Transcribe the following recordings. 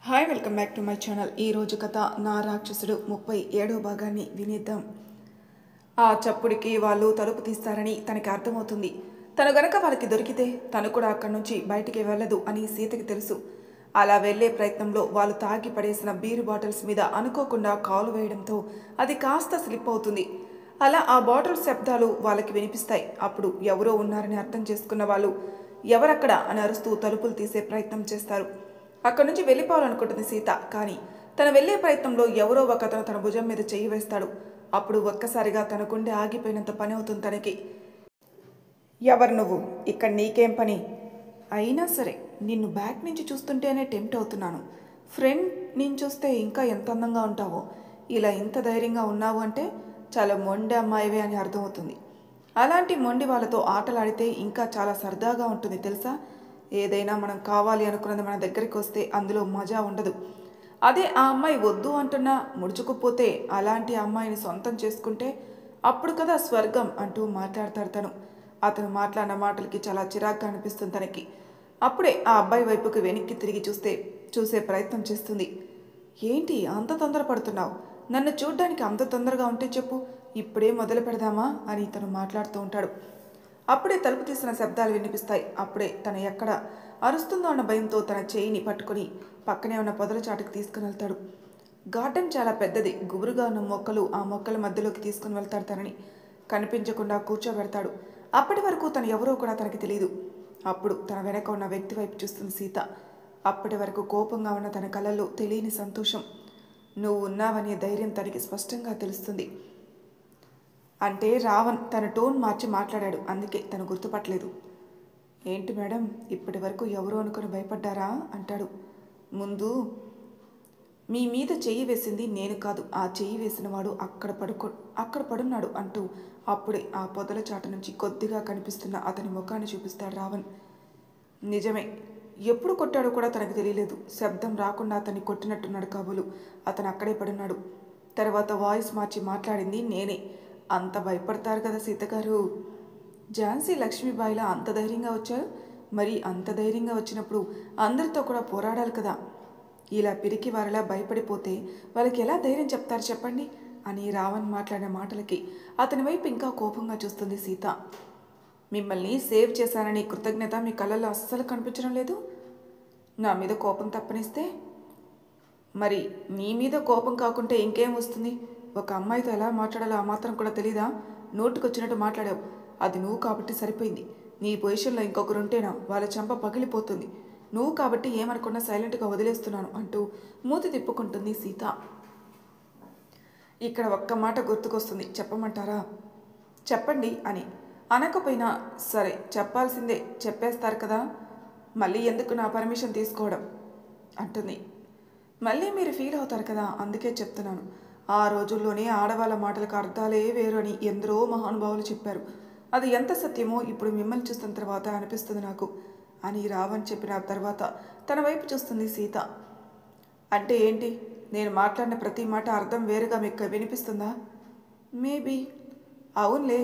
Hi welcome back to my channel. ఈరోజు కథ నా రాక్షసుడు 37వ భాగాన్ని వినేద్దాం. ఆ చప్పుడికి వాళ్ళు తలుపు తీస్తారని తనకి అర్థమవుతుంది. తను గనక వాళ్ళకి దొరికితే తను కూడా అక్కడి నుంచి బయటికి వెళ్ళదు అని సీతకి తెలుసు. అలా వెళ్లే ప్రయత్నంలో వాళ్ళు తాగి పడేసిన బీరు బాటిల్స్ మీద అనుకోకుండా కాలు వేయడంతో అది కాస్త స్లిప్ అవుతుంది. అలా ఆ బాటిల్ శబ్దాలు వాళ్ళకి వినిపిస్తాయి. అప్పుడు ఎవరో ఉన్నారని అర్థం చేసుకున్న వాళ్ళు ఎవరక్కడ అని అరుస్తూ తలుపులు తీసే ప్రయత్నం చేస్తారు. అక్కడి నుంచి వెళ్ళిపోవాలనుకుంటుంది సీత. కానీ తను వెళ్లే ప్రయత్నంలో ఎవరో ఒకతను తన భుజం మీద చెయ్యి వేస్తాడు. అప్పుడు ఒక్కసారిగా తన గుండె ఆగిపోయినంత పని అవుతుంది తనకి. ఎవరు నువ్వు? ఇక్కడ నీకేం పని? అయినా సరే నిన్ను బ్యాక్ నుంచి చూస్తుంటేనే టెంప్ట్ అవుతున్నాను. ఫ్రెండ్ నేను చూస్తే ఇంకా ఎంత అందంగా ఉంటావో, ఇలా ఇంత ధైర్యంగా ఉన్నావు అంటే చాలా మొండి అమ్మాయివే అని అర్థమవుతుంది. అలాంటి మొండి వాళ్ళతో ఆటలాడితే ఇంకా చాలా సరదాగా ఉంటుంది తెలుసా. ఏదైనా మనం కావాలి అనుకున్నది మన దగ్గరికి వస్తే అందులో మజా ఉండదు. అదే ఆ అమ్మాయి వద్దు అంటున్నా ముడుచుకుపోతే అలాంటి అమ్మాయిని సొంతం చేసుకుంటే అప్పుడు కదా స్వర్గం అంటూ మాట్లాడతాడు తను. అతను మాట్లాడిన మాటలకి చాలా చిరాగ్గా అనిపిస్తుంది తనకి. అప్పుడే ఆ అబ్బాయి వైపుకి వెనక్కి తిరిగి చూసే ప్రయత్నం చేస్తుంది. ఏంటి అంత తొందరపడుతున్నావు? నన్ను చూడ్డానికి అంత తొందరగా ఉంటే చెప్పు, ఇప్పుడే మొదలు పెడదామా అని తను మాట్లాడుతూ ఉంటాడు. అప్పుడే తలుపు తీసిన శబ్దాలు వినిపిస్తాయి. అప్పుడే తను ఎక్కడ అరుస్తుందో అన్న భయంతో తన చేయిని పట్టుకుని పక్కనే ఉన్న పొదల చాటుకు తీసుకుని వెళ్తాడు. గార్డెన్ చాలా పెద్దది. గుబురుగా ఉన్న మొక్కలు, ఆ మొక్కల మధ్యలోకి తీసుకుని వెళ్తాడు. తనని కనిపించకుండా కూర్చోబెడతాడు. అప్పటి వరకు తను ఎవరో కూడా తనకి తెలియదు. అప్పుడు తన వెనక ఉన్న వ్యక్తి వైపు చూస్తుంది సీత. అప్పటి వరకు కోపంగా ఉన్న తన కళ్ళల్లో తెలియని సంతోషం. నువ్వు ఉన్నావనే ధైర్యం తనకి స్పష్టంగా తెలుస్తుంది. అంటే రావణ్ తన టోన్ మార్చి మాట్లాడాడు. అందుకే తను గుర్తుపట్టలేదు. ఏంటి మేడం, ఇప్పటి వరకు ఎవరు అనుకుని భయపడ్డారా అంటాడు. ముందు మీ మీద చెయ్యి వేసింది నేను కాదు, ఆ చెయ్యి వేసిన వాడు అక్కడ పడున్నాడు అంటూ అప్పుడే ఆ పొదల చాట నుంచి కొద్దిగా కనిపిస్తున్న అతని ముఖాన్ని చూపిస్తాడు రావణ్. నిజమే, ఎప్పుడు కొట్టాడో కూడా తనకు తెలియలేదు. శబ్దం రాకుండా అతన్ని కొట్టినట్టున్నాడు కాబోలు. అతను అక్కడే పడున్నాడు. తర్వాత వాయిస్ మార్చి మాట్లాడింది నేనే. అంత భయపడతారు కదా సీతగారు. ఝాన్సీ లక్ష్మీబాయిలా అంత ధైర్యంగా వచ్చారు. మరి అంత ధైర్యంగా వచ్చినప్పుడు అందరితో కూడా పోరాడాలి కదా. ఇలా పిరికి వారిలా భయపడిపోతే వాళ్ళకి ఎలా ధైర్యం చెప్తారు చెప్పండి అని రావణ్ మాట్లాడిన మాటలకి అతని వైపు ఇంకా కోపంగా చూస్తుంది సీత. మిమ్మల్ని సేవ్ చేశానని కృతజ్ఞత మీ కళ్ళల్లో అస్సలు కనిపించడం లేదు. నా మీద కోపం తప్పనిస్తే మరి నీ మీద కోపం కాకుంటే ఇంకేం వస్తుంది? ఒక అమ్మాయితో ఎలా మాట్లాడాలో ఆ మాత్రం కూడా తెలీదా? నోటుకొచ్చినట్టు మాట్లాడావు. అది నువ్వు కాబట్టి సరిపోయింది. నీ పొజిషన్లో ఇంకొకరుంటేనా వాళ్ళ చెంప పగిలిపోతుంది. నువ్వు కాబట్టి ఏమనకుండా సైలెంట్గా వదిలేస్తున్నాను అంటూ మూతి తిప్పుకుంటుంది సీత. ఇక్కడ ఒక్క మాట గుర్తుకొస్తుంది, చెప్పమంటారా? చెప్పండి అని. అనకపోయినా సరే చెప్పాల్సిందే, చెప్పేస్తారు కదా. మళ్ళీ ఎందుకు నా పర్మిషన్ తీసుకోవడం అంటుంది. మళ్ళీ మీరు ఫీల్ అవుతారు కదా, అందుకే చెప్తున్నాను. ఆ రోజుల్లోనే ఆడవాళ్ళ మాటలకు అర్థాలే వేరు అని ఎందరో మహానుభావులు చెప్పారు. అది ఎంత సత్యమో ఇప్పుడు మిమ్మల్ని చూస్తున్న తర్వాత అనిపిస్తుంది నాకు అని రావణ్ చెప్పిన తర్వాత తన వైపు చూస్తుంది సీత. అంటే ఏంటి? నేను మాట్లాడిన ప్రతి మాట అర్థం వేరుగా మీకు వినిపిస్తుందా? మేబీ. అవునులే,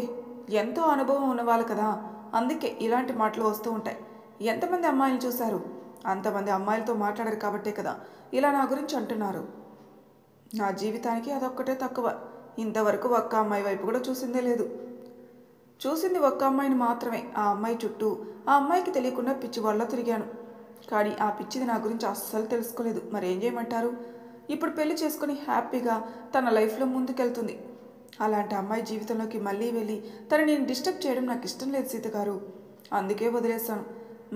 ఎంతో అనుభవం ఉన్నవాళ్ళు కదా, అందుకే ఇలాంటి మాటలు వస్తూ ఉంటాయి. ఎంతమంది అమ్మాయిలు చూశారు? అంతమంది అమ్మాయిలతో మాట్లాడారు కాబట్టే కదా ఇలా నా గురించి అంటున్నారు. నా జీవితానికి అదొక్కటే తక్కువ. ఇంతవరకు ఒక్క అమ్మాయి వైపు కూడా చూసిందే లేదు. చూసింది ఒక్క అమ్మాయిని మాత్రమే. ఆ అమ్మాయి చుట్టూ ఆ అమ్మాయికి తెలియకుండా పిచ్చి వాళ్ళ తిరిగాను. కానీ ఆ పిచ్చిది నా గురించి అస్సలు తెలుసుకోలేదు. మరేం చేయమంటారు? ఇప్పుడు పెళ్లి చేసుకుని హ్యాపీగా తన లైఫ్లో ముందుకెళ్తుంది. అలాంటి అమ్మాయి జీవితంలోకి మళ్ళీ వెళ్ళి తను నేను డిస్టర్బ్ చేయడం నాకు ఇష్టం లేదు సీత గారు. అందుకే వదిలేశాను.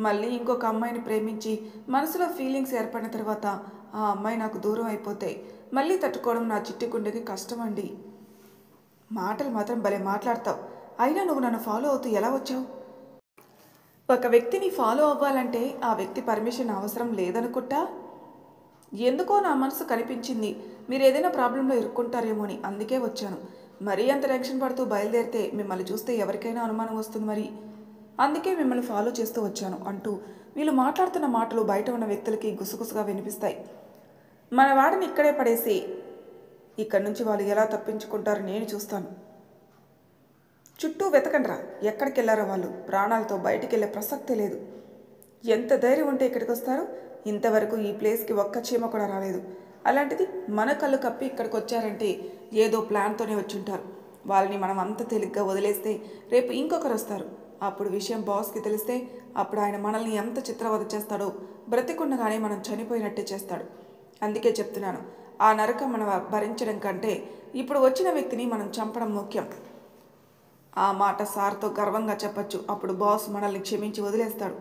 మళ్ళీ ఇంకొక అమ్మాయిని ప్రేమించి మనసులో ఫీలింగ్స్ ఏర్పడిన తర్వాత ఆ అమ్మాయి నాకు దూరం అయిపోతే మళ్ళీ తట్టుకోవడం నా చిట్టి గుండెకి కష్టమండి. మాటలు మాత్రం భలే మాట్లాడతావు. అయినా నువ్వు నన్ను ఫాలో అవుతూ ఎలా వచ్చావు? ఒక వ్యక్తిని ఫాలో అవ్వాలంటే ఆ వ్యక్తి పర్మిషన్ అవసరం లేదనుకుంటా. ఎందుకో నా మనసు కనిపించింది మీరు ఏదైనా ప్రాబ్లంలో ఇరుక్కుంటారేమో అని, అందుకే వచ్చాను. మరీ అంత టెన్షన్ పడుతూ బయలుదేరితే మిమ్మల్ని చూస్తే ఎవరికైనా అనుమానం వస్తుంది. మరి అందుకే మిమ్మల్ని ఫాలో చేస్తూ వచ్చాను అంటూ వీళ్ళు మాట్లాడుతున్న మాటలు బయట ఉన్న వ్యక్తులకి గుసగుసగా వినిపిస్తాయి. మన వాడిని ఇక్కడే పడేసి ఇక్కడి నుంచి వాళ్ళు ఎలా తప్పించుకుంటారో నేను చూస్తాను. చుట్టూ వెతకండ్రా, ఎక్కడికి వెళ్ళారో వాళ్ళు. ప్రాణాలతో బయటికి వెళ్ళే ప్రసక్తే లేదు. ఎంత ధైర్యం ఉంటే ఇక్కడికి వస్తారు? ఇంతవరకు ఈ ప్లేస్కి ఒక్క చీమ కూడా రాలేదు. అలాంటిది మన కళ్ళు కప్పి ఇక్కడికి వచ్చారంటే ఏదో ప్లాన్తోనే వచ్చుంటారు. వాళ్ళని మనం అంత తేలిగ్గా వదిలేస్తే రేపు ఇంకొకరు వస్తారు. అప్పుడు విషయం బాస్కి తెలిస్తే అప్పుడు ఆయన మనల్ని ఎంత చిత్రవద చేస్తాడో, బ్రతికుండగానే మనం చనిపోయినట్టే చేస్తాడు. అందుకే చెప్తున్నాను, ఆ నరకం మనం భరించడం కంటే ఇప్పుడు వచ్చిన వ్యక్తిని మనం చంపడం ముఖ్యం. ఆ మాట సార్తో గర్వంగా చెప్పచ్చు. అప్పుడు బాస్ మనల్ని క్షమించి వదిలేస్తాడు.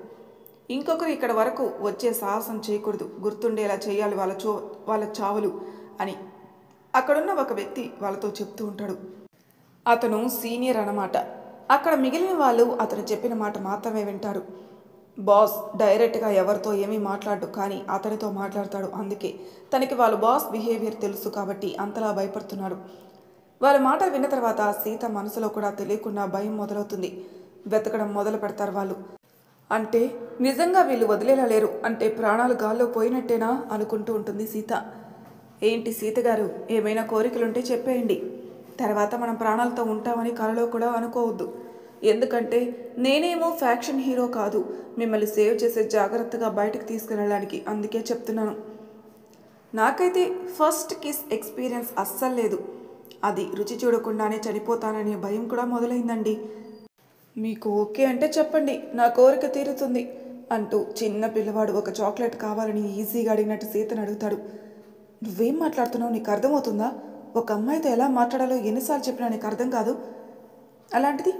ఇంకొకరు ఇక్కడ వరకు వచ్చే సాహసం చేయకూడదు, గుర్తుండేలా చేయాలి వాళ్ళ చావులు అని అక్కడున్న ఒక వ్యక్తి వాళ్ళతో చెప్తూ ఉంటాడు. అతను సీనియర్ అన్నమాట. అక్కడ మిగిలిన వాళ్ళు అతను చెప్పిన మాట మాత్రమే వింటారు. బాస్ డైరెక్ట్గా ఎవరితో ఏమీ మాట్లాడు, కానీ అతనితో మాట్లాడతాడు. అందుకే తనకి వాళ్ళ బాస్ బిహేవియర్ తెలుసు కాబట్టి అంతలా భయపడుతున్నాడు. వాళ్ళ మాటలు విన్న తర్వాత సీత మనసులో కూడా తెలియకుండా భయం మొదలవుతుంది. వెతకడం మొదలు పెడతారు వాళ్ళు. అంటే నిజంగా వీళ్ళు వదిలేలా లేరు, అంటే ప్రాణాలు గాల్లో పోయినట్టేనా అనుకుంటూ ఉంటుంది సీత. ఏంటి సీత గారు, ఏమైనా కోరికలుంటే చెప్పేయండి. తర్వాత మనం ప్రాణాలతో ఉంటామని కలలో కూడా అనుకోవద్దు. ఎందుకంటే నేనేమో ఫ్యాక్షన్ హీరో కాదు, మిమ్మల్ని సేవ్ చేసే జాగ్రత్తగా బయటకు తీసుకువెళ్ళడానికి. అందుకే చెప్తున్నాను. నాకైతే ఫస్ట్ కిస్ ఎక్స్పీరియన్స్ అస్సలు లేదు. అది రుచి చూడకుండానే చనిపోతాననే భయం కూడా మొదలైందండి. మీకు ఓకే అంటే చెప్పండి, నా కోరిక తీరుతుంది అంటూ చిన్న పిల్లవాడు ఒక చాక్లెట్ కావాలని ఈజీగా అడిగినట్టు సీతను అడుగుతాడు. నువ్వేం మాట్లాడుతున్నావు, నీకు అర్థమవుతుందా? ఒక అమ్మాయితో ఎలా మాట్లాడాలో ఎన్నిసార్లు చెప్పినా నీకు అర్థం కాదు. అలాంటిది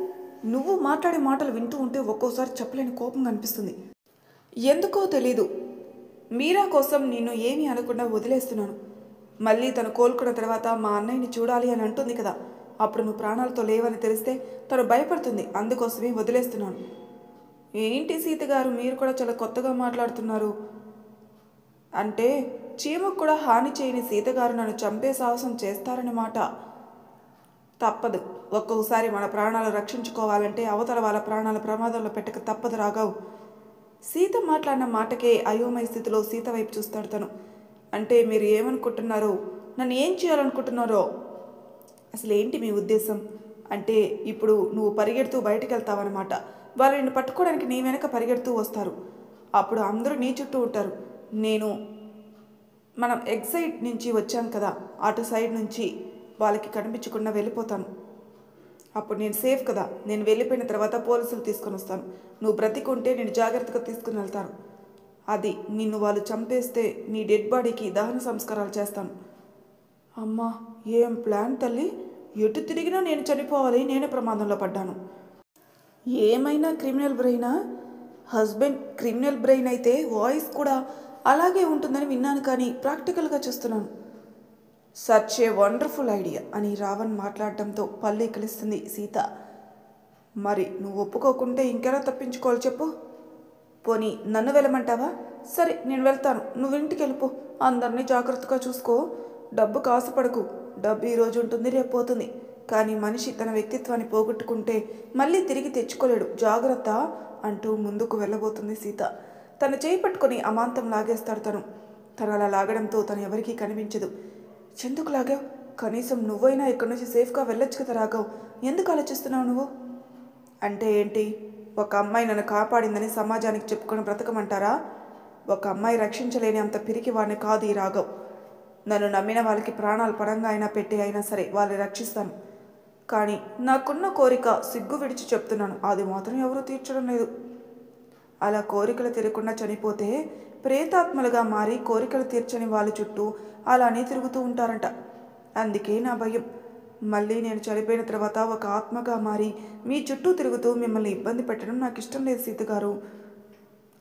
నువ్వు మాట్లాడే మాటలు వింటూ ఉంటే ఒక్కోసారి చెప్పలేని కోపంగా అనిపిస్తుంది. ఎందుకో తెలీదు, మీరా కోసం నిన్ను ఏమీ అనకుండా వదిలేస్తున్నాను. మళ్ళీ తను కోలుకున్న తర్వాత మా అన్నయ్యని చూడాలి అని అంటుంది కదా, అప్పుడు నువ్వు ప్రాణాలతో లేవని తెలిస్తే తను భయపడుతుంది. అందుకోసమే వదిలేస్తున్నాను. ఏంటి సీత గారు, మీరు కూడా చాలా కొత్తగా మాట్లాడుతున్నారు. అంటే చీమకు కూడా హాని చేయని సీతగారు నన్ను చంపే సాహసం చేస్తారన్నమాట. తప్పదు, ఒక్కొక్కసారి మన ప్రాణాలు రక్షించుకోవాలంటే అవతల వాళ్ళ ప్రాణాల ప్రమాదంలో పెట్టక తప్పదు రాఘవ్. సీత మాట్లాడిన మాటకే అయోమయ స్థితిలో సీత వైపు చూస్తాడు తను. అంటే మీరు ఏమనుకుంటున్నారో, నన్ను ఏం చేయాలనుకుంటున్నారో, అసలు ఏంటి మీ ఉద్దేశం? అంటే ఇప్పుడు నువ్వు పరిగెడుతూ బయటకు వెళ్తావన్నమాట. వాళ్ళు నిన్ను పట్టుకోవడానికి నీ వెనక పరిగెడుతూ వస్తారు. అప్పుడు అందరూ నీ చుట్టూ ఉంటారు. మనం ఎగ్జైట్ నుంచి వచ్చాం కదా, అటు సైడ్ నుంచి వాళ్ళకి కనిపించకుండా వెళ్ళిపోతాను. అప్పుడు నేను సేఫ్ కదా. నేను వెళ్ళిపోయిన తర్వాత పోలీసులు తీసుకొని వస్తాను. నువ్వు బ్రతికుంటే నేను జాగ్రత్తగా తీసుకుని వెళ్తాను. అది నిన్ను వాళ్ళు చంపేస్తే నీ డెడ్ బాడీకి దహన సంస్కారాలు చేస్తాను. అమ్మా, ఏం ప్లాన్ తల్లి! ఎటు తిరిగినా నేను చనిపోవాలి, నేనే ప్రమాదంలో పడ్డాను. ఏమైనా క్రిమినల్ బ్రెయినా? హస్బెండ్ క్రిమినల్ బ్రెయిన్ అయితే వాయిస్ కూడా అలాగే ఉంటుందని విన్నాను, కానీ ప్రాక్టికల్గా చూస్తున్నాను. సచ్ ఏ వండర్ఫుల్ ఐడియా అని రావణ్ మాట్లాడడంతో పల్లి కలిస్తుంది సీత. మరి నువ్వు ఒప్పుకోకుంటే ఇంకెలా తప్పించుకోవాలి చెప్పు? పోనీ నన్ను వెళ్ళమంటావా? సరే, నేను వెళ్తాను, నువ్వు ఇంటికి వెళ్ళిపో. అందరినీ జాగ్రత్తగా చూసుకో. డబ్బు కాసుపడకు. డబ్బు ఈరోజు ఉంటుంది, రేపు పోతుంది. కానీ మనిషి తన వ్యక్తిత్వాన్ని పోగొట్టుకుంటే మళ్ళీ తిరిగి తెచ్చుకోలేడు. జాగ్రత్త అంటూ ముందుకు వెళ్ళబోతుంది సీత. తను చేయి పట్టుకొని అమాంతం లాగేస్తాడు తను. తను అలా లాగడంతో తను ఎవరికీ కనిపించదు. ఎందుకు లాగావు? కనీసం నువ్వైనా ఇక్కడి నుంచి సేఫ్గా వెళ్ళొచ్చు కదా రాఘవ్. ఎందుకు ఆలోచిస్తున్నావు నువ్వు? అంటే ఏంటి? ఒక అమ్మాయి నన్ను కాపాడిందని సమాజానికి చెప్పుకొని బ్రతకమంటారా? ఒక అమ్మాయి రక్షించలేని అంత పిరికి వాడిని కాదు ఈ రాఘవ్. నన్ను నమ్మిన వాళ్ళకి ప్రాణాలు పరంగా అయినా పెట్టి అయినా సరే వాళ్ళని రక్షిస్తాను. కానీ నాకున్న కోరిక సిగ్గు విడిచి చెప్తున్నాను, అది మాత్రం ఎవరూ తీర్చడం లేదు. అలా కోరికలు తీరకుండా చనిపోతే ప్రేతాత్మలుగా మారి కోరికలు తీర్చని వాళ్ళ చుట్టూ అలానే తిరుగుతూ ఉంటారంట. అందుకే నా భయం. మళ్ళీ నేను చనిపోయిన తర్వాత ఒక ఆత్మగా మారి మీ చుట్టూ తిరుగుతూ మిమ్మల్ని ఇబ్బంది పెట్టడం నాకు ఇష్టం లేదు సీత గారు.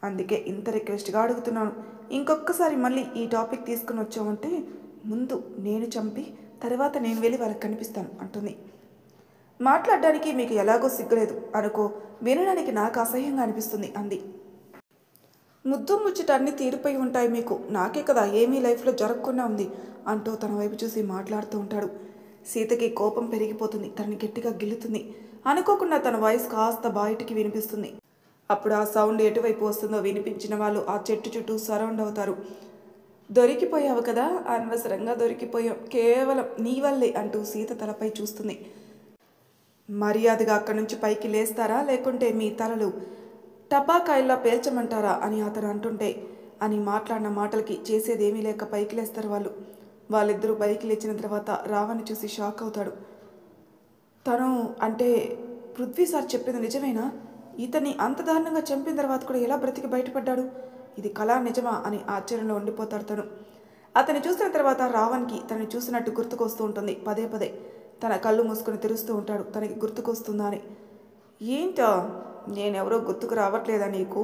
అందుకే ఇంత రిక్వెస్ట్గా అడుగుతున్నాను. ఇంకొకసారి మళ్ళీ ఈ టాపిక్ తీసుకుని వచ్చామంటే ముందు నేను చంపి తర్వాత నేను వెళ్ళి వాళ్ళకి కనిపిస్తాను అంటుంది. మాట్లాడడానికి మీకు ఎలాగో సిగ్గులేదు అనుకో, వినడానికి నాకు అసహ్యంగా అనిపిస్తుంది అంది. ముద్దు ముచ్చట అన్నీ తీరిపోయి ఉంటాయి మీకు, నాకే కదా ఏమీ లైఫ్లో జరగకుండా ఉంది అంటూ తన వైపు చూసి మాట్లాడుతూ ఉంటాడు. సీతకి కోపం పెరిగిపోతుంది. తనని గట్టిగా గిల్లుతుంది. అనుకోకుండా తన వాయిస్ కాస్త బయటికి వినిపిస్తుంది. అప్పుడు ఆ సౌండ్ ఎటువైపు వస్తుందో వినిపించిన వాళ్ళు ఆ చెట్టు చుట్టూ సరౌండ్ అవుతారు. దొరికిపోయావు కదా, అనవసరంగా దొరికిపోయావు, కేవలం నీ వల్లే అంటూ సీత తలపై చూస్తుంది. మర్యాదగా అక్కడి నుంచి పైకి లేస్తారా, లేకుంటే మీ తలలు టపాకాయల్లా పేల్చమంటారా అని అతను అంటుంటే అని మాట్లాడిన మాటలకి చేసేదేమీ లేక పైకి లేస్తారు వాళ్ళు. వాళ్ళిద్దరూ పైకి లేచిన తర్వాత రావణ్ని చూసి షాక్ అవుతాడు. తను అంటే పృథ్వీ సార్ చెప్పింది నిజమేనా? ఇతన్ని అంత దారుణంగా చంపిన తర్వాత కూడా ఎలా బ్రతికి బయటపడ్డాడు? ఇది కళా నిజమా అని ఆశ్చర్యంలో ఉండిపోతాడు తను. అతన్ని చూసిన తర్వాత రావణ్కి తనని చూసినట్టు గుర్తుకొస్తూ ఉంటుంది. పదే పదే తన కళ్ళు మూసుకొని తెరుస్తూ ఉంటాడు, తనకి గుర్తుకొస్తుందా అని. ఏంటో నేనెవరో గుర్తుకు రావట్లేదా నీకు?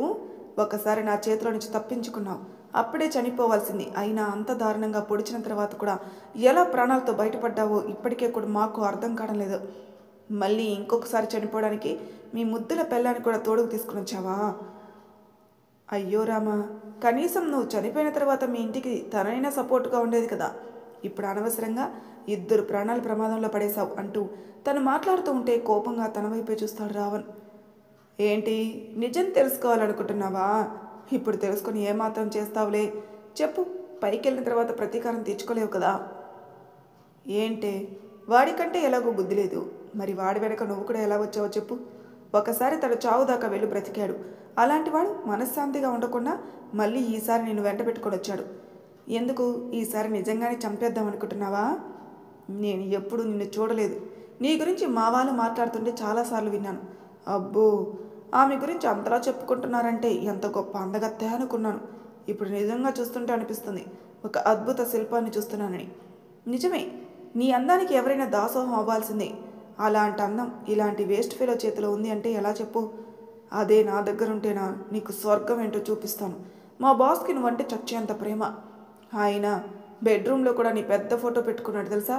ఒకసారి నా చేతిలో నుంచి తప్పించుకున్నావు, అప్పుడే చనిపోవాల్సింది. అయినా అంత దారుణంగా పొడిచిన తర్వాత కూడా ఎలా ప్రాణాలతో బయటపడ్డావో ఇప్పటికే కూడా మాకు అర్థం కావడం లేదు. మళ్ళీ ఇంకొకసారి చనిపోవడానికి మీ ముద్దుల పెళ్ళాన్ని కూడా తోడుకు తీసుకుని వచ్చావా? అయ్యో రామా, కనీసం నువ్వు చనిపోయిన తర్వాత మీ ఇంటికి తనైనా సపోర్ట్గా ఉండేది కదా. ఇప్పుడు అనవసరంగా 2 ప్రాణాలు ప్రమాదంలో పడేశావు అంటూ తను మాట్లాడుతూ ఉంటే కోపంగా తన వైపే చూస్తాడు రావణ్. ఏంటి, నిజం తెలుసుకోవాలనుకుంటున్నావా? ఇప్పుడు తెలుసుకొని ఏమాత్రం చేస్తావులే చెప్పు. పైకి వెళ్ళిన తర్వాత ప్రతీకారం తెచ్చుకోలేవు కదా. ఏంటే, వాడికంటే ఎలాగో బుద్ధి లేదు, మరి వాడి వెనక నువ్వు కూడా ఎలా వచ్చావో చెప్పు. ఒకసారి తను చావు దాకా వెళ్ళి బ్రతికాడు, అలాంటివాడు మనశ్శాంతిగా ఉండకుండా మళ్ళీ ఈసారి నిన్ను వెంట పెట్టుకొని వచ్చాడు. ఎందుకు ఈసారి నిజంగానే చంపేద్దాం అనుకుంటున్నావా? నేను ఎప్పుడు నిన్ను చూడలేదు, నీ గురించి మా వాళ్ళు మాట్లాడుతుంటే చాలాసార్లు విన్నాను. అబ్బో, ఆమె గురించి అంతలా చెప్పుకుంటున్నారంటే ఎంత గొప్ప అందగత్తే అనుకున్నాను. ఇప్పుడు నిజంగా చూస్తుంటే అనిపిస్తుంది ఒక అద్భుత శిల్పాన్ని చూస్తున్నానని. నిజమే, నీ అందానికి ఎవరైనా దాసోహం అవ్వాల్సిందే. అలాంటి అందం ఇలాంటి వేస్ట్ ఫెలో చేతిలో ఉంది అంటే ఎలా చెప్పు? అదే నా దగ్గరుంటేనా నీకు స్వర్గం ఏంటో చూపిస్తాను. మా బాస్కి నువ్వంటే చచ్చేంత ప్రేమ. ఆయన బెడ్రూమ్లో కూడా నీ పెద్ద ఫోటో పెట్టుకున్నాడు తెలుసా.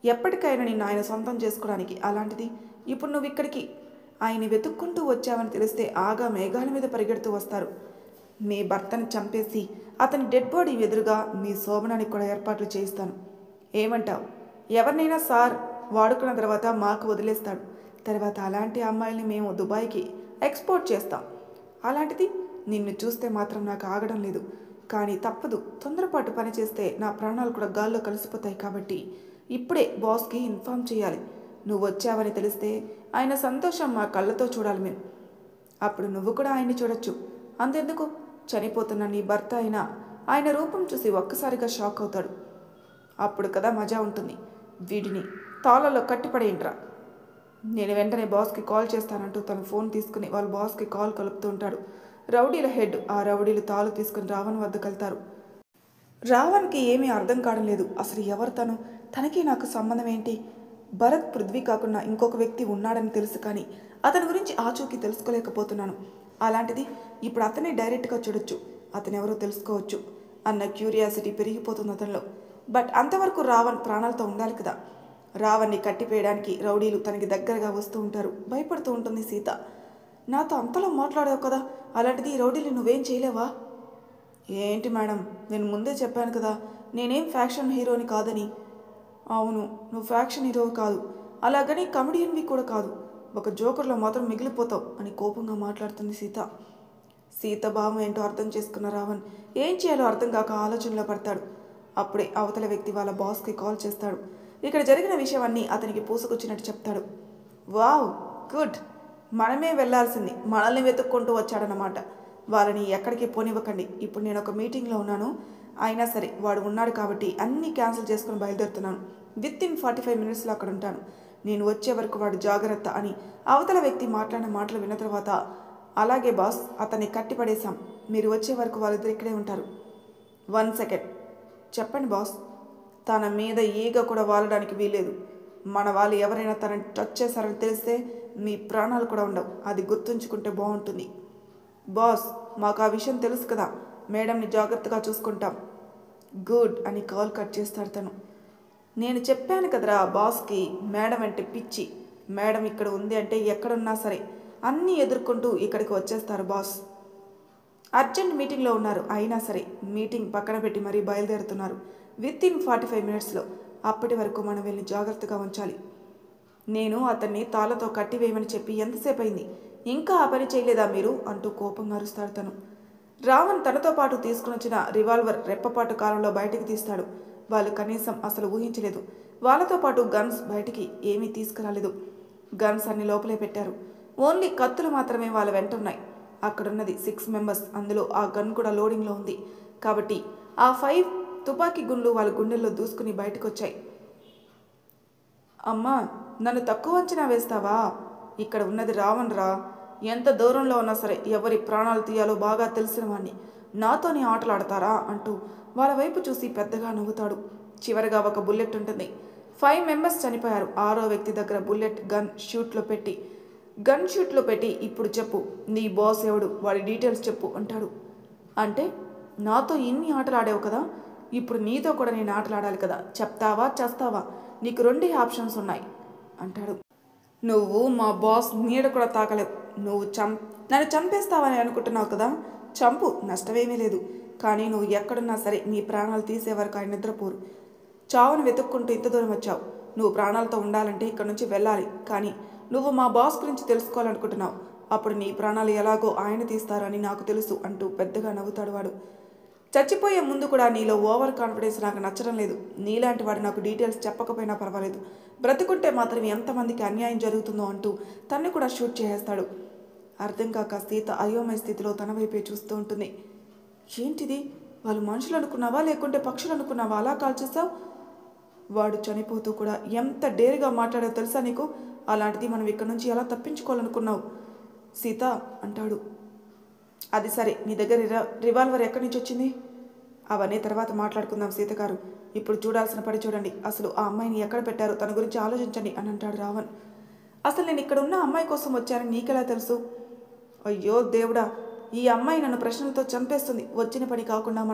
ఎప్పటికైనా నిన్ను ఆయన సొంతం చేసుకోవడానికి. అలాంటిది ఇప్పుడు నువ్వు ఇక్కడికి ఆయన్ని వెతుక్కుంటూ వచ్చావని తెలిస్తే ఆగా మేఘాల మీద పరిగెడుతూ వస్తారు. నీ భర్తని చంపేసి అతని డెడ్ బాడీ ఎదురుగా నీ శోభనానికి కూడా ఏర్పాట్లు చేయిస్తాను. ఏమంటావు? ఎవరినైనా సార్ వాడుకున్న తర్వాత మాకు వదిలేస్తాడు. తర్వాత అలాంటి అమ్మాయిల్ని మేము దుబాయ్కి ఎక్స్పోర్ట్ చేస్తాం. అలాంటిది నిన్ను చూస్తే మాత్రం నాకు ఆగడం లేదు. కానీ తప్పదు, తొందరపాటు పని చేస్తే నా ప్రాణాలు కూడా గాల్లో కలిసిపోతాయి. కాబట్టి ఇప్పుడే బాస్కి ఇన్ఫామ్ చేయాలి. నువ్వు వచ్చావని తెలిస్తే ఆయన సంతోషం మా కళ్ళతో చూడాలి మేము. అప్పుడు నువ్వు కూడా ఆయన్ని చూడొచ్చు. అంతెందుకు, చనిపోతున్న నీ భర్త అయినా ఆయన రూపం చూసి ఒక్కసారిగా షాక్ అవుతాడు. అప్పుడు కదా మజా ఉంటుంది. వీడిని తాళాల్లో కట్టిపడేయంట్రా. నేను వెంటనే బాస్కి కాల్ చేస్తానంటూ తను ఫోన్ తీసుకుని వాళ్ళ బాస్కి కాల్ కలుపుతూ ఉంటాడు. రౌడీల హెడ్ ఆ రౌడీలు తాళు తీసుకుని రావణ్ వద్దకు వెళ్తారు. రావణ్కి ఏమీ అర్థం కావడం లేదు. అసలు ఎవరు తను? తనకి నాకు సంబంధం ఏంటి? భరత్ పృథ్వీ కాకుండా ఇంకొక వ్యక్తి ఉన్నాడని తెలుసు, కానీ అతని గురించి ఆచూకీ తెలుసుకోలేకపోతున్నాను. అలాంటిది ఇప్పుడు అతనే డైరెక్ట్గా చూడొచ్చు, అతనెవరో తెలుసుకోవచ్చు అన్న క్యూరియాసిటీ పెరిగిపోతుంది అతనిలో. బట్ అంతవరకు రావణ్ ప్రాణాలతో ఉండాలి కదా. రావణ్ని కట్టిపేయడానికి రౌడీలు తనకి దగ్గరగా వస్తూ ఉంటారు. భయపడుతూ ఉంటుంది సీత. నాతో అంతలా మాట్లాడావు కదా, అలాంటిది ఈ రౌడీలు నువ్వేం చేయలేవా? ఏంటి మేడం, నేను ముందే చెప్పాను కదా నేనేం ఫ్యాక్షన్ హీరోని కాదని. అవును, నువ్వు ఫ్యాక్షన్ హీరో కాదు, అలాగని కమెడియన్వి కూడా కాదు, ఒక జోకర్లో మాత్రం మిగిలిపోతావు అని కోపంగా మాట్లాడుతుంది సీత. సీత భావం ఏంటో అర్థం చేసుకున్న రావణ్ ఏం చేయాలో అర్థం కాక ఆలోచనలో పడతాడు. అప్పుడే అవతల వ్యక్తి వాళ్ళ బాస్కి కాల్ చేస్తాడు. ఇక్కడ జరిగిన విషయం అన్నీ అతనికి పూసుకొచ్చినట్టు చెప్తాడు. వావ్, గుడ్, మనమే వెళ్లాల్సింది, మనల్ని వెతుక్కుంటూ వచ్చాడనమాట. వాళ్ళని ఎక్కడికి పోనివ్వకండి. ఇప్పుడు నేను ఒక మీటింగ్లో ఉన్నాను, అయినా సరే వాడు ఉన్నాడు కాబట్టి అన్నీ క్యాన్సిల్ చేసుకుని బయలుదేరుతున్నాను. విత్ ఇన్ 45 మినిట్స్లో అక్కడ ఉంటాను. నేను వచ్చే వరకు వాడు జాగ్రత్త అని అవతల వ్యక్తి మాట్లాడిన మాటలు విన్న తర్వాత, అలాగే బాస్, అతన్ని కట్టిపడేశాం, మీరు వచ్చే వరకు వాళ్ళిద్దరు ఇక్కడే ఉంటారు. 1 సెకండ్, చెప్పండి బాస్. తన మీద ఈగ కూడా వాలడానికి వీలేదు. మన వాళ్ళు ఎవరైనా తనని టచ్ చేశారని తెలిస్తే మీ ప్రాణాలు కూడా ఉండవు, అది గుర్తుంచుకుంటే బాగుంటుంది. బాస్, మాకు ఆ విషయం తెలుసు కదా, మేడంని జాగ్రత్తగా చూసుకుంటాం. గుడ్ అని కాల్ కట్ చేస్తాడు తను. నేను చెప్పాను కదరా బాస్కి, మేడం అంటే పిచ్చి. మేడం ఇక్కడ ఉంది అంటే ఎక్కడున్నా సరే అన్నీ ఎదుర్కొంటూ ఇక్కడికి వచ్చేస్తారు బాస్. అర్జెంట్ మీటింగ్లో ఉన్నారు, అయినా సరే మీటింగ్ పక్కన పెట్టి మరీ బయలుదేరుతున్నారు. విత్ ఇన్ 45 మినిట్స్లో. అప్పటి వరకు మనం వెళ్ళి జాగ్రత్తగా ఉంచాలి. నేను అతన్ని తాళతో కట్టివేయమని చెప్పి ఎంతసేపు అయింది, ఇంకా ఆ పని చేయలేదా మీరు అంటూ కోపంగా అరుస్తాడు తను. రావణ్ తనతో పాటు తీసుకుని వచ్చిన రివాల్వర్ రెప్పపాటు కాలంలో బయటికి తీస్తాడు. వాళ్ళు కనీసం అసలు ఊహించలేదు. వాళ్ళతో పాటు గన్స్ బయటికి ఏమీ తీసుకురాలేదు. గన్స్ అన్ని లోపలే పెట్టారు. ఓన్లీ కత్తులు మాత్రమే వాళ్ళ వెంట ఉన్నాయి. అక్కడున్నది 6 మెంబర్స్. అందులో ఆ గన్ కూడా లోడింగ్లో ఉంది. కాబట్టి ఆ 5 తుపాకీ గుండ్లు వాళ్ళ గుండెల్లో దూసుకుని బయటకొచ్చాయి. అమ్మా, నన్ను తక్కువ అంచనా వేస్తావా? ఇక్కడ ఉన్నది రావణ్ రా. ఎంత దూరంలో ఉన్నా సరే ఎవరి ప్రాణాలు తీయాలో బాగా తెలిసిన వాణ్ణి. నాతోని ఆటలాడతారా అంటూ వాళ్ళ వైపు చూసి పెద్దగా నవ్వుతాడు. చివరిగా ఒక బుల్లెట్ ఉంటుంది. 5 మెంబర్స్ చనిపోయారు. 6వ వ్యక్తి దగ్గర బుల్లెట్ గన్ షూట్లో పెట్టి ఇప్పుడు చెప్పు, నీ బాస్ ఎవడు, వాడి డీటెయిల్స్ చెప్పు అంటాడు. అంటే నాతో ఇన్ని ఆటలు ఆడావు కదా, ఇప్పుడు నీతో కూడా నేను ఆటలాడాలి కదా, చెప్తావా చేస్తావా? నీకు 2 ఆప్షన్స్ ఉన్నాయి అంటాడు. నువ్వు మా బాస్ నీడ కూడా తాకలేవు. నువ్వు నన్ను చంపేస్తావని అనుకుంటున్నావు కదా, చంపు, నష్టమేమీ లేదు. కానీ నువ్వు ఎక్కడున్నా సరే నీ ప్రాణాలు తీసే వరకు ఆయన నిద్రపోరు. చావును వెతుక్కుంటూ ఇంత దూరం వచ్చావు. నువ్వు ప్రాణాలతో ఉండాలంటే ఇక్కడి నుంచి వెళ్ళాలి. కానీ నువ్వు మా బాస్ గురించి తెలుసుకోవాలనుకుంటున్నావు. అప్పుడు నీ ప్రాణాలు ఎలాగో ఆయన తీస్తారు అని నాకు తెలుసు అంటూ పెద్దగా నవ్వుతాడు వాడు. చచ్చిపోయే ముందు కూడా నీలో ఓవర్ కాన్ఫిడెన్స్ నాకు నచ్చడం లేదు. నీలాంటి వాడు నాకు డీటెయిల్స్ చెప్పకపోయినా పర్వాలేదు, బ్రతుకుంటే మాత్రం ఎంతమందికి అన్యాయం జరుగుతుందో అంటూ తన్ని కూడా షూట్ చేసేస్తాడు. అర్థం కాక సీత అయోమయ స్థితిలో తన వైపే చూస్తూ ఉంటుంది. ఏంటిది, వాళ్ళు మనుషులు అనుకున్నావా లేకుంటే పక్షులు అనుకున్నావా అలా కాల్చేసావు? వాడు చనిపోతూ కూడా ఎంత డేరుగా మాట్లాడో తెలుసా నీకు? అలాంటిది మనం ఇక్కడి నుంచి ఎలా తప్పించుకోవాలనుకున్నావు సీత అంటాడు. అది సరే, నీ దగ్గర రివాల్వర్ ఎక్కడి నుంచి వచ్చింది? అవన్నీ తర్వాత మాట్లాడుకుందాం సీతగారు. ఇప్పుడు చూడాల్సిన పని చూడండి. అసలు ఆ అమ్మాయిని ఎక్కడ పెట్టారో తన గురించి ఆలోచించండి అని అంటాడు రావణ్. అసలు నేను ఇక్కడ ఉన్న అమ్మాయి కోసం వచ్చానని నీకెలా తెలుసు? అయ్యో దేవుడా, ఈ అమ్మాయి నన్ను ప్రశ్నలతో చంపేస్తుంది. వచ్చిన పని కాకుండా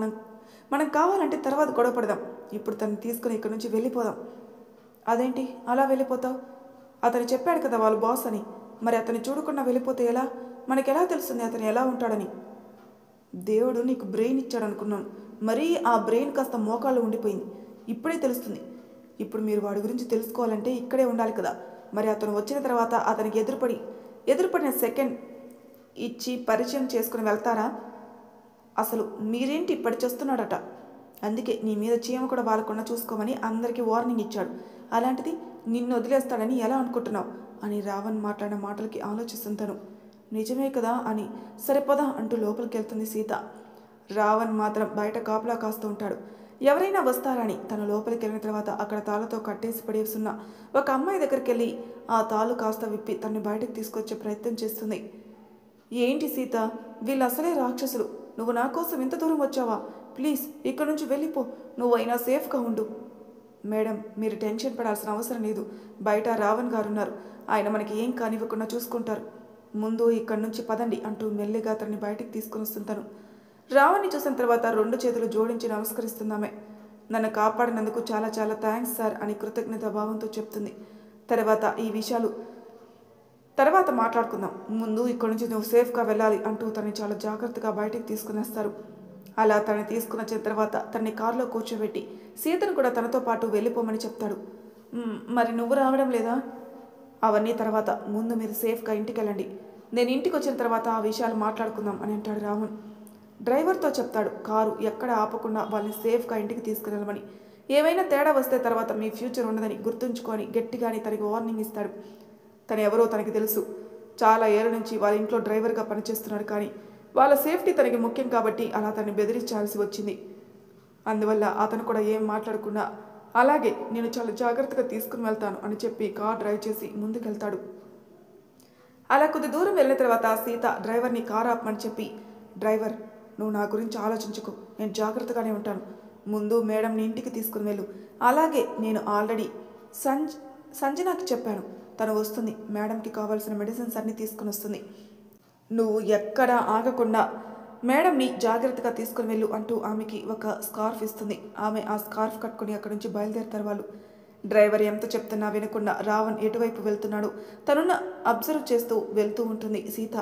మనం కావాలంటే తర్వాత గొడవ పడదాం. ఇప్పుడు తను తీసుకుని ఇక్కడి నుంచి వెళ్ళిపోదాం. అదేంటి అలా వెళ్ళిపోతావు? అతను చెప్పాడు కదా వాళ్ళు బాస్ అని. మరి అతను చూడకుండా వెళ్ళిపోతే ఎలా? మనకెలా తెలుస్తుంది అతను ఎలా ఉంటాడని? దేవుడు నీకు బ్రెయిన్ ఇచ్చాడు అనుకున్నాను, మరీ ఆ బ్రెయిన్ కాస్త మోకాళ్ళు ఉండిపోయింది. ఇప్పుడే తెలుస్తుంది. ఇప్పుడు మీరు వాడి గురించి తెలుసుకోవాలంటే ఇక్కడే ఉండాలి కదా. మరి అతను వచ్చిన తర్వాత అతనికి ఎదురుపడిన సెకండ్ ఇచ్చి పరిచయం చేసుకుని వెళ్తారా? అసలు మీరేంటి ఇప్పటి చేస్తున్నాడట. అందుకే నీ మీద చీమ కూడా వాలకుండా చూసుకోమని అందరికీ వార్నింగ్ ఇచ్చాడు. అలాంటిది నిన్ను వదిలేస్తాడని ఎలా అనుకుంటున్నావు అని రావణ్ మాట్లాడిన మాటలకి ఆలోచిస్తుంటాను. నిజమే కదా అని సరిపోదా అంటూ లోపలికి వెళ్తుంది సీత. రావణ్ మాత్రం బయట కాపలా కాస్తూ ఉంటాడు. ఎవరైనా వస్తారని తను లోపలికి వెళ్ళిన తర్వాత అక్కడ తాళ్ళతో కట్టేసి పడేస్తున్న ఒక అమ్మాయి దగ్గరికి వెళ్ళి ఆ తాళ్ళు కాస్త విప్పి తన్ని బయటకు తీసుకొచ్చే ప్రయత్నం చేస్తుంది. ఏంటి సీత, వీళ్ళు అసలే రాక్షసులు. నువ్వు నా కోసం ఇంత దూరం వచ్చావా? ప్లీజ్ ఇక్కడ నుంచి వెళ్ళిపో. నువ్వైనా సేఫ్గా ఉండు. మేడం, మీరు టెన్షన్ పడాల్సిన అవసరం లేదు. బయట రావణ్ గారు ఉన్నారు. ఆయన మనకి ఏం కానివ్వకుండా చూసుకుంటారు. ముందు ఇక్కడి నుంచి పదండి అంటూ మెల్లిగా అతన్ని బయటికి తీసుకుని వస్తుంటాను. రావణ్ని చూసిన తర్వాత 2 చేతులు జోడించి నమస్కరిస్తుందామె. నన్ను కాపాడినందుకు చాలా చాలా థ్యాంక్స్ సార్ అని కృతజ్ఞత భావంతో చెప్తుంది. తర్వాత ఈ విషయాలు తర్వాత మాట్లాడుకుందాం. ముందు ఇక్కడి నుంచి నువ్వు సేఫ్గా వెళ్ళాలి అంటూ తనని చాలా జాగ్రత్తగా బయటికి తీసుకుని వస్తారు. అలా తనని తీసుకుని వచ్చిన తర్వాత తనని కారులో కూర్చోబెట్టి సీతను కూడా తనతో పాటు వెళ్ళిపోమని చెప్తాడు. మరి నువ్వు రావడం లేదా? అవన్నీ తర్వాత, ముందు మీరు సేఫ్గా ఇంటికి వెళ్ళండి. నేను ఇంటికి వచ్చిన తర్వాత ఆ విషయాలు మాట్లాడుకుందాం అని అంటాడు రావణ్. డ్రైవర్తో చెప్తాడు కారు ఎక్కడ ఆపకుండా వాళ్ళని సేఫ్గా ఇంటికి తీసుకువెళ్ళమని. ఏమైనా తేడా వస్తే తర్వాత మీ ఫ్యూచర్ ఉండదని గుర్తుంచుకొని గట్టిగాని తనకి వార్నింగ్ ఇస్తాడు. తను ఎవరో తనకి తెలుసు. చాలా ఏళ్ళ నుంచి వాళ్ళ ఇంట్లో డ్రైవర్గా పనిచేస్తున్నాడు. కానీ వాళ్ళ సేఫ్టీ తనకి ముఖ్యం కాబట్టి అలా తనని బెదిరించాల్సి వచ్చింది. అందువల్ల అతను కూడా ఏం మాట్లాడకుండా అలాగే నేను చాలా జాగ్రత్తగా తీసుకుని వెళ్తాను అని చెప్పి కార్ డ్రైవ్ చేసి ముందుకెళ్తాడు. అలా కొద్ది దూరం వెళ్ళిన తర్వాత సీత డ్రైవర్ని కార్ ఆపమని చెప్పి, డ్రైవర్, నువ్వు నా గురించి ఆలోచించుకో, నేను జాగ్రత్తగానే ఉంటాను. ముందు మేడంని ఇంటికి తీసుకుని వెళ్ళు. అలాగే నేను ఆల్రెడీ సంజనాకి చెప్పాను, తను వస్తుంది. మేడంకి కావాల్సిన మెడిసిన్స్ అన్నీ తీసుకుని వస్తుంది. నువ్వు ఎక్కడా ఆగకుండా మేడంని జాగ్రత్తగా తీసుకుని వెళ్ళు అంటూ ఆమెకి ఒక స్కార్ఫ్ ఇస్తుంది. ఆమె ఆ స్కార్ఫ్ కట్టుకుని అక్కడి నుంచి బయలుదేరుతారు వాళ్ళు. డ్రైవర్ ఎంత చెప్తున్నా వినకుండా రావణ్ ఎటువైపు వెళ్తున్నాడు తనున్న అబ్జర్వ్ చేస్తూ వెళ్తూ ఉంటుంది సీత.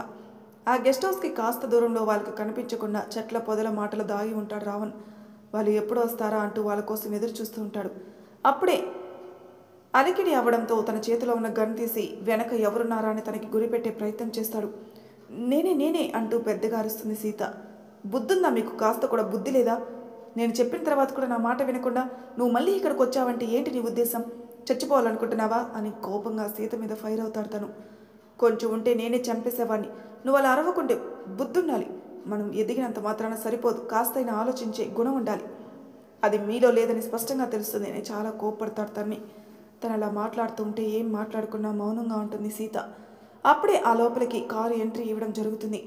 ఆ గెస్ట్ హౌస్కి కాస్త దూరంలో వాళ్ళకి కనిపించకుండా చెట్ల పొదల మాటలు దాగి ఉంటాడు రావణ్. వాళ్ళు ఎప్పుడు వస్తారా అంటూ వాళ్ళ కోసం ఎదురు చూస్తూ ఉంటాడు. అప్పుడే అలికిడి అవ్వడంతో తన చేతిలో ఉన్న గన్ తీసి వెనక ఎవరున్నారా అని తనకి గురిపెట్టే ప్రయత్నం చేస్తాడు. నేనే అంటూ పెద్దగా అరుస్తుంది సీత. బుద్ధుందా మీకు? కాస్త కూడా బుద్ధి లేదా? నేను చెప్పిన తర్వాత కూడా నా మాట వినకుండా నువ్వు మళ్ళీ ఇక్కడికి వచ్చావంటే ఏంటి నీ ఉద్దేశం? చచ్చిపోవాలనుకుంటున్నావా అని కోపంగా సీత మీద ఫైర్ అవుతాడు తను. కొంచెం ఉంటే నేనే చంపేసేవాడిని. నువ్వు అలా అరవకుంటే బుద్ధుండాలి. మనం ఎదిగినంత మాత్రాన సరిపోదు, కాస్తైనా ఆలోచించే గుణం ఉండాలి. అది మీలో లేదని స్పష్టంగా తెలుస్తుంది అని చాలా కోప్పడతాడు తన్ని. తను అలా మాట్లాడుతూ ఉంటే ఏం మాట్లాడుకున్నా మౌనంగా ఉంటుంది సీత. అప్పుడే ఆ లోపలికి కారు ఎంట్రీ ఇవ్వడం జరుగుతుంది.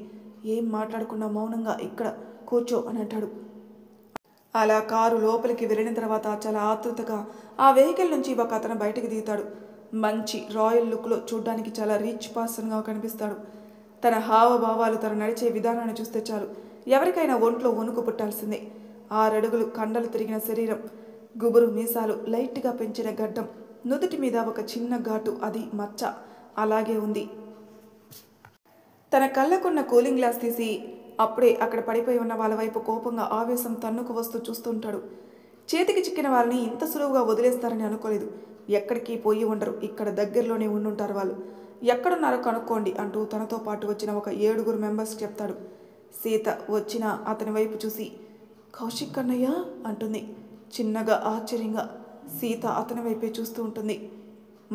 ఏం మాట్లాడుకున్నా మౌనంగా ఇక్కడ కూర్చో అని అంటాడు. అలా కారు లోపలికి వెళ్ళిన తర్వాత చాలా ఆతృతగా ఆ వెహికల్ నుంచి ఒక అతను బయటకు దిగుతాడు. మంచి రాయల్ లుక్లో చూడ్డానికి చాలా రిచ్ పర్సన్గా కనిపిస్తాడు. తన హావభావాలు, తను నడిచే విధానాన్ని చూస్తే చాలు ఎవరికైనా ఒంట్లో వణుకు పుట్టాల్సిందే. 6 అడుగులు, కండలు తిరిగిన శరీరం, గుబురు మీసాలు, లైట్గా పెంచిన గడ్డం, నుదుటి మీద ఒక చిన్న ఘాటు, అది మచ్చ అలాగే ఉంది. తన కళ్ళకున్న కూలింగ్ గ్లాస్ తీసి అప్పుడే అక్కడ పడిపోయి ఉన్న వాళ్ళ వైపు కోపంగా ఆవేశం తన్నుకు వస్తూ చూస్తుంటాడు. చేతికి చిక్కిన వాళ్ళని ఇంత సులువుగా వదిలేస్తారని అనుకోలేదు. ఎక్కడికి పోయి ఉండరు, ఇక్కడ దగ్గరలోనే ఉండుంటారు వాళ్ళు. ఎక్కడున్నారో కనుక్కోండి అంటూ తనతో పాటు వచ్చిన ఒక 7 మెంబర్స్ చెప్తాడు. సీత వచ్చిన అతని వైపు చూసి కౌశిక్ అన్నయ్య అంటుంది. చిన్నగా ఆశ్చర్యంగా సీత అతని వైపే చూస్తూ ఉంటుంది.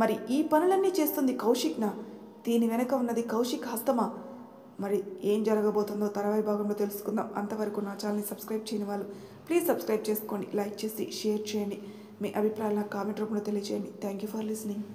మరి ఈ పనులన్నీ చేస్తుంది కౌశిక్నా? దీని వెనక ఉన్నది కౌశిక్ హస్తమా? మరి ఏం జరగబోతుందో తర్వాయి భాగంలో తెలుసుకుందాం. అంతవరకు నా ఛానల్ని సబ్స్క్రైబ్ చేయని వాళ్ళు ప్లీజ్ సబ్స్క్రైబ్ చేసుకోండి, లైక్ చేసి షేర్ చేయండి. మీ అభిప్రాయాలు నాకు కామెంట్ రూపంలో తెలియజేయండి. Thank you for listening.